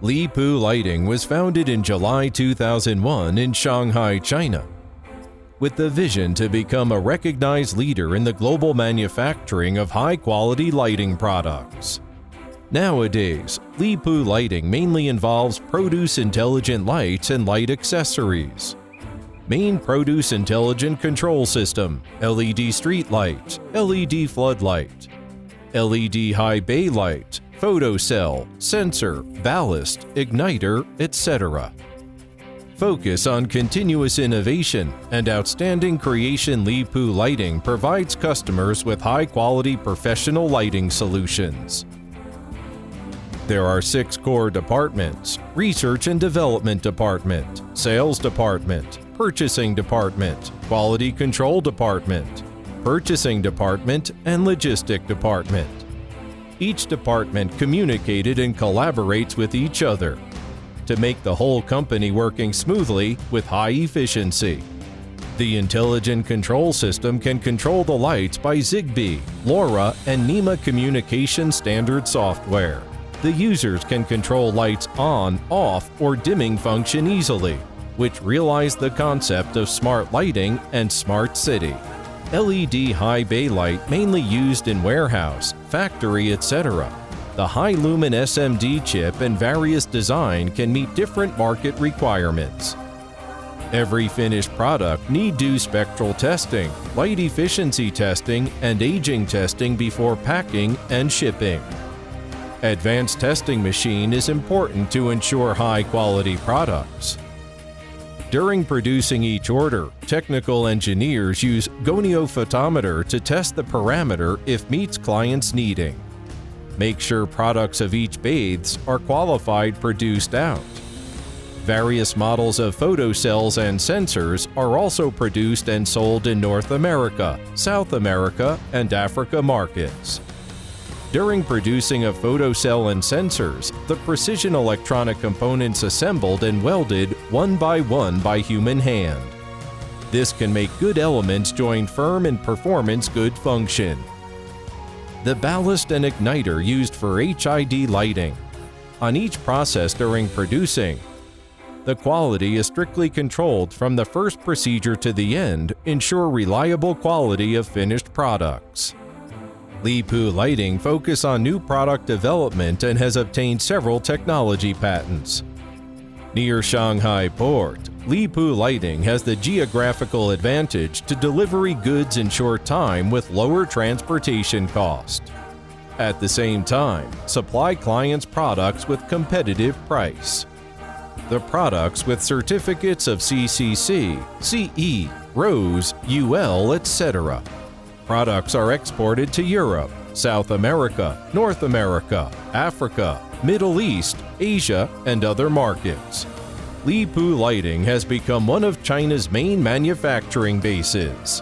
Lipu Lighting was founded in July 2001 in Shanghai, China, with the vision to become a recognized leader in the global manufacturing of high-quality lighting products. Nowadays, Lipu Lighting mainly involves produce intelligent lights and light accessories. Main produce intelligent control system, LED street light, LED floodlight, LED high bay light, photocell, sensor, ballast, igniter, etc. Focus on continuous innovation and outstanding creation. Lipu Lighting provides customers with high-quality professional lighting solutions. There are 6 core departments: Research and Development Department, Sales Department, Purchasing Department, Quality Control Department, Purchasing Department, and Logistic Department. Each department communicated and collaborates with each other to make the whole company working smoothly with high efficiency. The intelligent control system can control the lights by Zigbee, LoRa, and NEMA communication standard software. The users can control lights on, off, or dimming function easily, which realize the concept of smart lighting and smart city. LED high bay light mainly used in warehouse, factory, etc. The high lumen SMD chip and various design can meet different market requirements. Every finished product need do spectral testing, light efficiency testing, and aging testing before packing and shipping. Advanced testing machine is important to ensure high-quality products. During producing each order, technical engineers use goniophotometer to test the parameter if meets client's needing. Make sure products of each bathes are qualified produced out. Various models of photocells and sensors are also produced and sold in North America, South America, and Africa markets. During producing a photocell and sensors, the precision electronic components assembled and welded one by human hand. This can make good elements join firm and performance good function. The ballast and igniter used for HID lighting. On each process during producing, the quality is strictly controlled from the first procedure to the end, ensure reliable quality of finished products. Lipu Lighting focus on new product development and has obtained several technology patents. Near Shanghai Port, Lipu Lighting has the geographical advantage to deliver goods in short time with lower transportation cost. At the same time, supply clients products with competitive price. The products with certificates of CCC, CE, RoHS, UL, etc. Products are exported to Europe, South America, North America, Africa, Middle East, Asia, and other markets. Lipu Lighting has become one of China's main manufacturing bases.